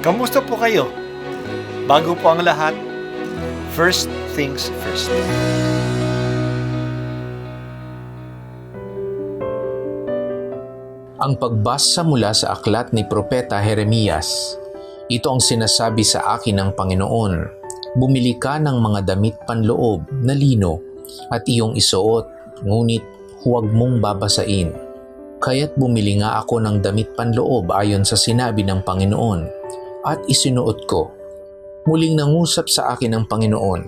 Kamusta po kayo? Bago po ang lahat, first things first. Ang pagbasa mula sa aklat ni Propeta Jeremias. Ito ang sinasabi sa akin ng Panginoon. Bumili ka ng mga damit panloob na lino at iyong isuot, ngunit huwag mong babasain. Kaya't bumili nga ako ng damit panloob ayon sa sinabi ng Panginoon at isinuot ko. Muling nangusap sa akin ng Panginoon,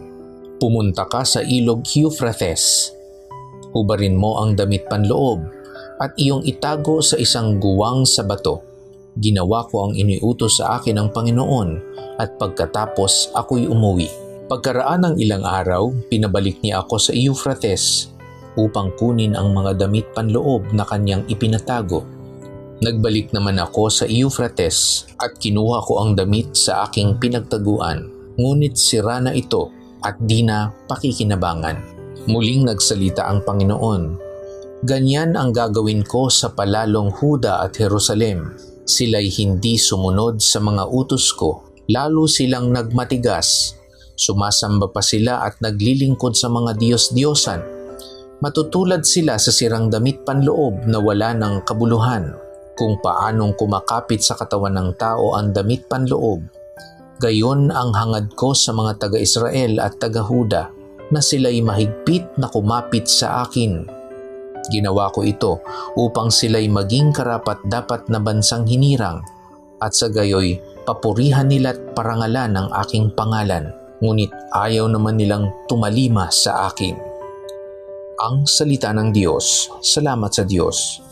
pumunta ka sa ilog Euphrates. Hubarin mo ang damit panloob at iyong itago sa isang guwang sa bato. Ginawa ko ang iniutos sa akin ng Panginoon at pagkatapos ako'y umuwi. Pagkaraan ng ilang araw, pinabalik niya ako sa Euphrates upang kunin ang mga damit panloob na kanyang ipinatago. Nagbalik naman ako sa Euphrates at kinuha ko ang damit sa aking pinagtaguan, ngunit sira na ito at di na pakikinabangan. Muling nagsalita ang Panginoon, ganyan ang gagawin ko sa palalong Huda at Jerusalem. Sila'y hindi sumunod sa mga utos ko, lalo silang nagmatigas. Sumasamba pa sila at naglilingkod sa mga Diyos-Diyosan. Matutulad sila sa sirang damit panloob na wala ng kabuluhan. Kung paanong kumakapit sa katawan ng tao ang damit panloob, gayon ang hangad ko sa mga taga-Israel at taga-Huda na sila'y mahigpit na kumapit sa akin. Ginawa ko ito upang sila'y maging karapat-dapat na bansang hinirang at sa gayoy papurihan nila't parangalan ang aking pangalan, ngunit ayaw naman nilang tumalima sa akin. Ang salita ng Diyos. Salamat sa Diyos.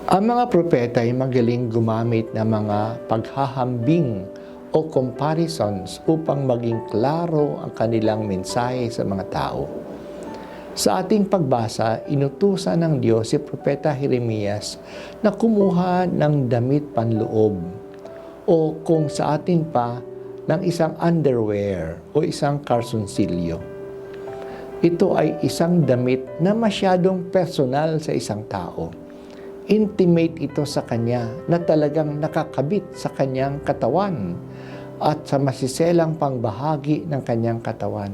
Ang mga propeta ay magaling gumamit ng mga paghahambing o comparisons upang maging klaro ang kanilang mensahe sa mga tao. Sa ating pagbasa, inutusan ng Diyos si Propeta Jeremias na kumuha ng damit panloob o kung sa atin pa, ng isang underwear o isang karsunsilyo. Ito ay isang damit na masyadong personal sa isang tao. Intimate ito sa kanya na talagang nakakabit sa kanyang katawan at sa masiselang pangbahagi ng kanyang katawan.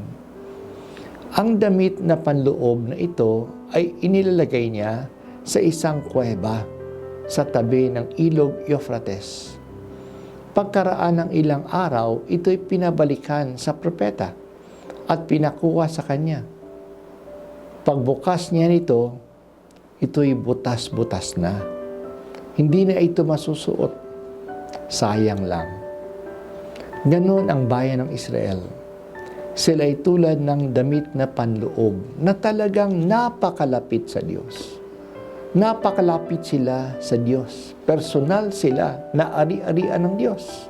Ang damit na panloob na ito ay inilalagay niya sa isang kuweba sa tabi ng ilog Euphrates. Pagkaraan ng ilang araw, ito'y pinabalikan sa propeta at pinakuha sa kanya. Pagbukas niya nito, ito'y butas-butas na. Hindi na ito masusuot. Sayang lang. Ganon ang bayan ng Israel. Sila ay tulad ng damit na panloob na talagang napakalapit sa Diyos. Napakalapit sila sa Diyos. Personal sila na ari-arian ng Diyos.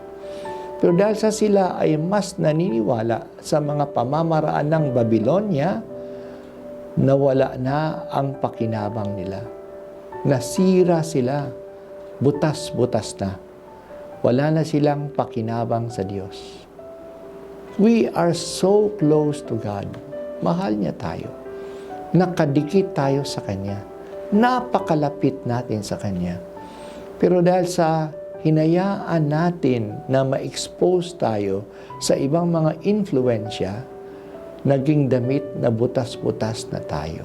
Pero dahil sa sila ay mas naniniwala sa mga pamamaraan ng Babylonia, nawala na ang pakinabang nila. Nasira sila. Butas-butas na. Wala na silang pakinabang sa Diyos. We are so close to God. Mahal niya tayo. Nakadikit tayo sa Kanya. Napakalapit natin sa Kanya. Pero dahil sa hinayaan natin na ma-expose tayo sa ibang mga influensya, naging damit na butas-butas na tayo.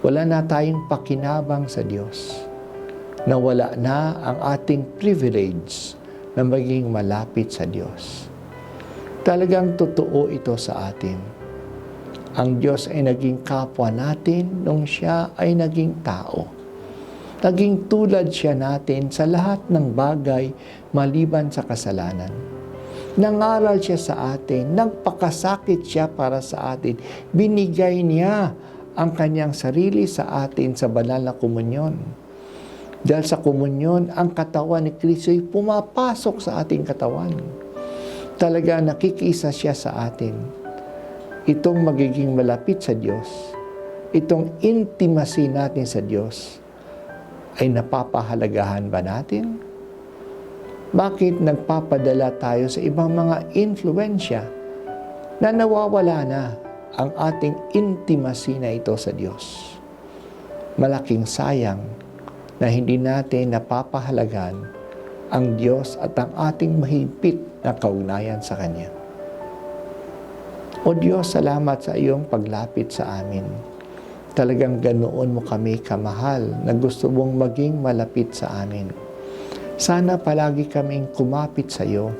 Wala na tayong pakinabang sa Diyos. Nawala na ang ating privilege na maging malapit sa Diyos. Talagang totoo ito sa atin. Ang Diyos ay naging kapwa natin nung Siya ay naging tao. Naging tulad Siya natin sa lahat ng bagay maliban sa kasalanan. Nangaral Siya sa atin, nagpakasakit Siya para sa atin. Binigay Niya ang Kanyang sarili sa atin sa banal na komunyon. Dahil sa komunyon, ang katawan ni Kristo ay pumapasok sa ating katawan. Talaga nakikisa siya sa atin. Itong magiging malapit sa Diyos, itong intimacy natin sa Diyos, ay napapahalagahan ba natin? Bakit nagpapadala tayo sa ibang mga influensya na nawawala na ang ating intimacy na ito sa Diyos? Malaking sayang na hindi natin napapahalagan ang Diyos at ang ating mahigpit na kaugnayan sa Kanya. O Diyos, salamat sa iyong paglapit sa amin. Talagang ganoon mo kami kamahal na gusto mong maging malapit sa amin. Sana palagi kaming kumapit sa iyo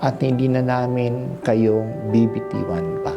at hindi na namin kayong bibitiwan pa.